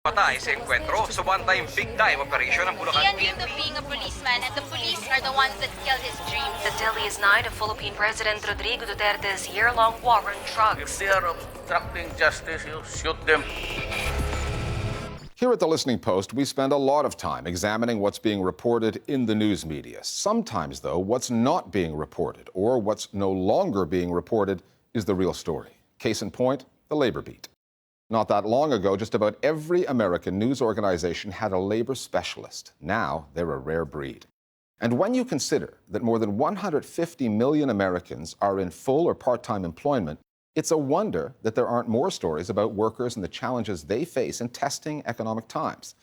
Patay sa enkwentro sa one-time big-time operation ng Bulacan He dreamed of being a policeman, and the police are the ones that killed his dreams. The deadliest night of Philippine President Rodrigo Duterte's year-long war on drugs. If they are obstructing justice, you shoot them. Here at The Listening Post, we spend a lot of time examining what's being reported in the news media. Sometimes, though, what's not being reported or what's no longer being reported is the real story. Case in point, the labor beat. Not that long ago, just about every American news organization had a labor specialist. Now, they're a rare breed. And when you consider that more than 150 million Americans are in full or part-time employment, it's a wonder that there aren't more stories about workers and the challenges they face in testing economic times.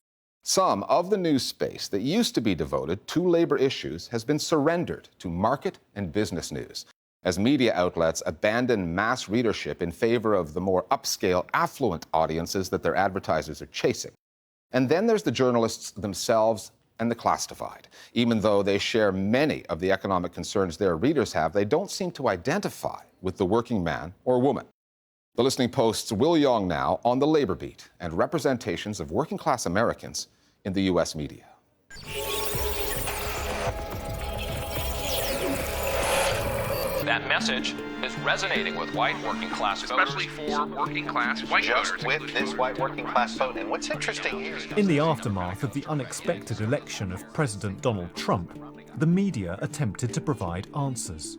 Some of the news space that used to be devoted to labor issues has been surrendered to market and business news, as media outlets abandon mass readership in favor of the more upscale, affluent audiences that their advertisers are chasing. And then there's the journalists themselves and the classified. Even though they share many of the economic concerns their readers have, they don't seem to identify with the working man or woman. The Listening Post's Will Yong now on the labor beat and representations of working-class Americans in the U.S. media. That message is resonating with white working class voters. Especially for working-class white voters. Just with this white working-class vote. And what's interesting here... In the aftermath of the unexpected election of President Donald Trump, the media attempted to provide answers.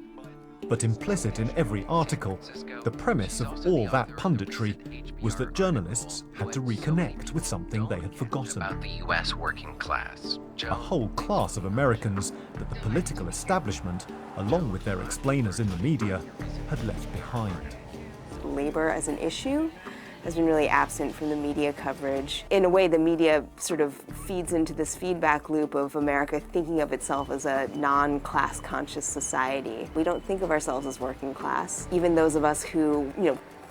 But implicit in every article, the premise of all that punditry was that journalists had to reconnect with something they had forgotten. About the U.S. working class. A whole class of Americans that the political establishment, along with their explainers in the media, had left behind. Labor as an issue has been really absent from the media coverage. In a way, the media sort of feeds into this feedback loop of America thinking of itself as a non-class conscious society. We don't think of ourselves as working class. Even those of us who,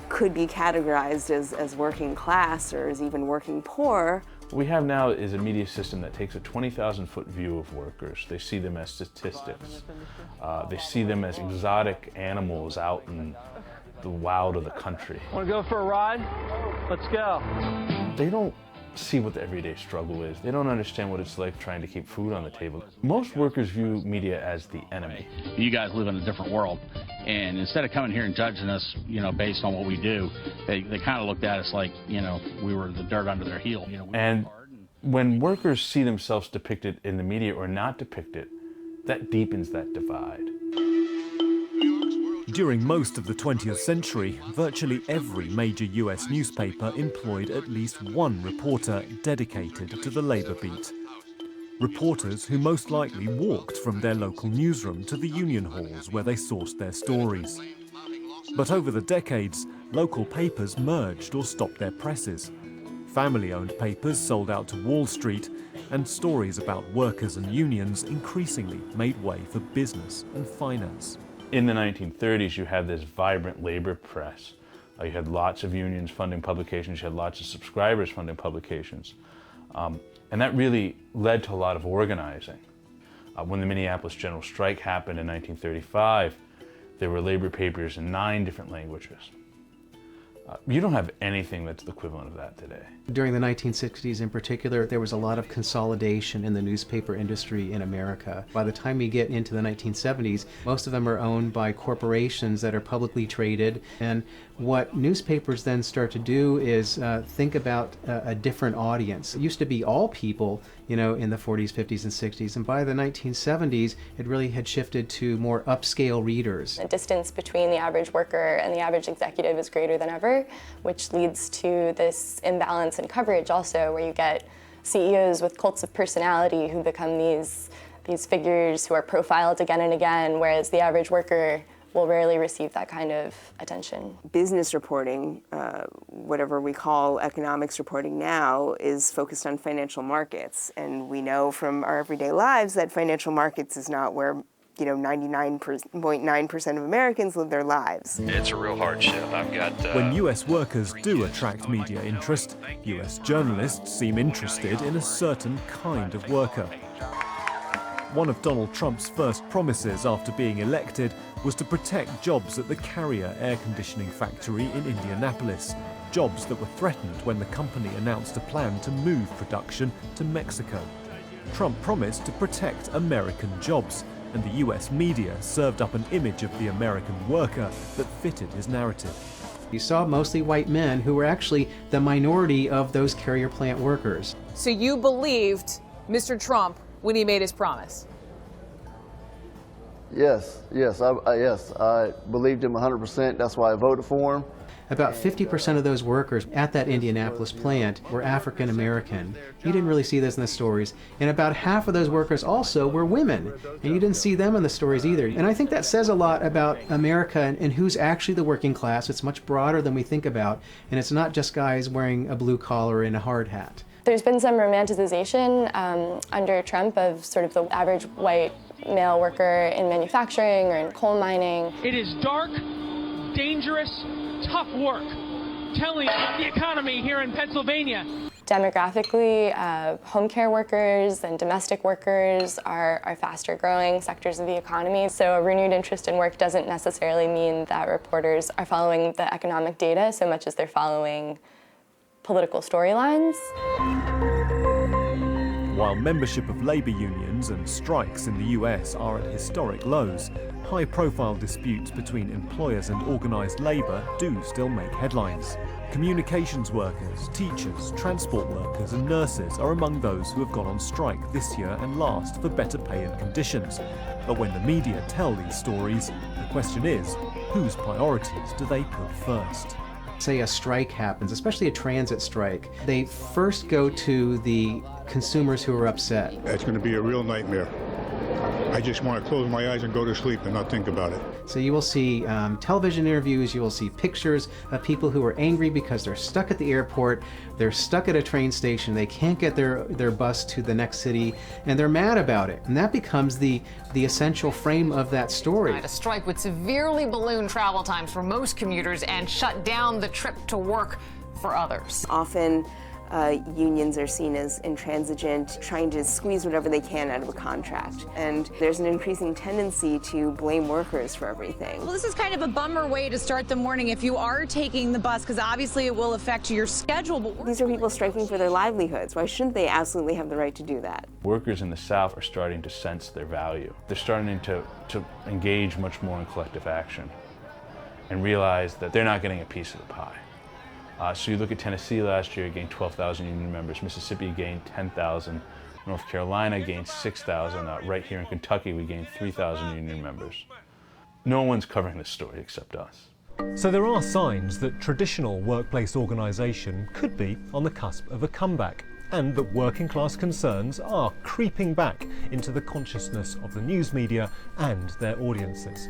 could be categorized as working class or as even working poor. What we have now is a media system that takes a 20,000-foot view of workers. They see them as statistics. They see them as exotic animals out in the wild of the country. Want to go for a ride? Let's go. They don't see what the everyday struggle is. They don't understand what it's like trying to keep food on the table. Most workers view media as the enemy. You guys live in a different world, and instead of coming here and judging us, based on what we do, they kind of looked at us like, we were the dirt under their heel. And when workers see themselves depicted in the media or not depicted, that deepens that divide. During most of the 20th century, virtually every major US newspaper employed at least one reporter dedicated to the labor beat. Reporters who most likely walked from their local newsroom to the union halls where they sourced their stories. But over the decades, local papers merged or stopped their presses. Family-owned papers sold out to Wall Street, and stories about workers and unions increasingly made way for business and finance. In the 1930s, you had this vibrant labor press. You had lots of unions funding publications, you had lots of subscribers funding publications. And that really led to a lot of organizing. When the Minneapolis General Strike happened in 1935, there were labor papers in 9 different languages. You don't have anything that's the equivalent of that today. During the 1960s in particular, there was a lot of consolidation in the newspaper industry in America. By the time you get into the 1970s, most of them are owned by corporations that are publicly traded. And what newspapers then start to do is think about a different audience. It used to be all people, in the 40s, 50s, and 60s. And by the 1970s, it really had shifted to more upscale readers. The distance between the average worker and the average executive is greater than ever, which leads to this imbalance in coverage also, where you get CEOs with cults of personality who become these figures who are profiled again and again, whereas the average worker will rarely receive that kind of attention. Business reporting, whatever we call economics reporting now, is focused on financial markets. And we know from our everyday lives that financial markets is not where 99.9% of Americans live their lives. It's a real hardship. I've got... When US workers do attract media interest, US journalists seem interested in a certain kind of worker. One of Donald Trump's first promises after being elected was to protect jobs at the Carrier air conditioning factory in Indianapolis. jobs that were threatened when the company announced a plan to move production to Mexico. Trump promised to protect American jobs, and the US media served up an image of the American worker that fitted his narrative. You saw mostly white men who were actually the minority of those carrier plant workers. So you believed Mr. Trump when he made his promise? Yes, I believed him 100%. That's why I voted for him. About 50% of those workers at that Indianapolis plant were African American. You didn't really see this in the stories. And about half of those workers also were women. And you didn't see them in the stories either. And I think that says a lot about America and who's actually the working class. It's much broader than we think about. And it's not just guys wearing a blue collar and a hard hat. There's been some romanticization under Trump of sort of the average white male worker in manufacturing or in coal mining. It is dark, dangerous, tough work, telling the economy here in Pennsylvania. Demographically, home care workers and domestic workers are faster growing sectors of the economy. So a renewed interest in work doesn't necessarily mean that reporters are following the economic data so much as they're following political storylines. While membership of labor unions and strikes in the US are at historic lows, high-profile disputes between employers and organized labor do still make headlines. Communications workers, teachers, transport workers and nurses are among those who have gone on strike this year and last for better pay and conditions. But when the media tell these stories, the question is, whose priorities do they put first? Say a strike happens, especially a transit strike, they first go to the consumers who are upset. It's going to be a real nightmare. I just want to close my eyes and go to sleep and not think about it. So you will see television interviews, you will see pictures of people who are angry because they're stuck at the airport, they're stuck at a train station, they can't get their bus to the next city, and they're mad about it. And that becomes the essential frame of that story. A strike would severely balloon travel times for most commuters and shut down the trip to work for others. Often, unions are seen as intransigent, trying to squeeze whatever they can out of a contract. And there's an increasing tendency to blame workers for everything. Well, this is kind of a bummer way to start the morning if you are taking the bus, because obviously it will affect your schedule. But these are people striking for their livelihoods. Why shouldn't they absolutely have the right to do that? Workers in the South are starting to sense their value. They're starting to engage much more in collective action and realize that they're not getting a piece of the pie. So you look at Tennessee last year, it gained 12,000 union members. Mississippi gained 10,000. North Carolina gained 6,000. Right here in Kentucky, we gained 3,000 union members. No one's covering this story except us. So there are signs that traditional workplace organisation could be on the cusp of a comeback, and that working class concerns are creeping back into the consciousness of the news media and their audiences.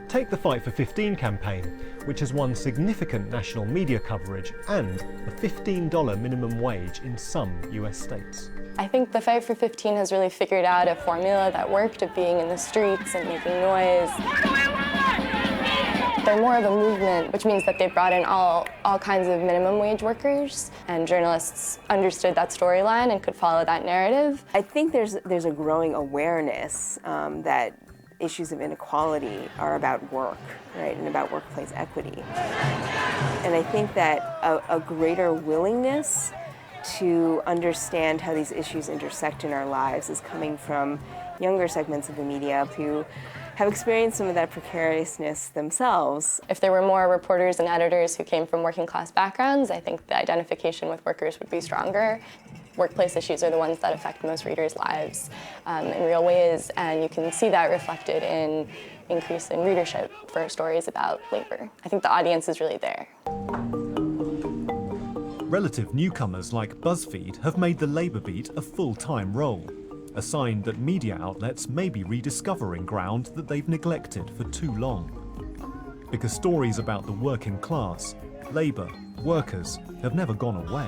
Take the Fight for 15 campaign, which has won significant national media coverage and a $15 minimum wage in some US states. I think the Fight for 15 has really figured out a formula that worked of being in the streets and making noise. They're more of a movement, which means that they've brought in all kinds of minimum wage workers, and journalists understood that storyline and could follow that narrative. I think there's a growing awareness that issues of inequality are about work, right, and about workplace equity. And I think that a greater willingness to understand how these issues intersect in our lives is coming from younger segments of the media who have experienced some of that precariousness themselves. If there were more reporters and editors who came from working class backgrounds, I think the identification with workers would be stronger. Workplace issues are the ones that affect most readers' lives in real ways, and you can see that reflected in increase in readership for stories about labor. I think the audience is really there. Relative newcomers like BuzzFeed have made the labor beat a full-time role, a sign that media outlets may be rediscovering ground that they've neglected for too long. Because stories about the working class, labor, workers have never gone away.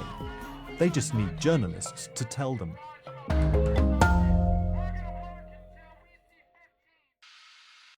They just need journalists to tell them.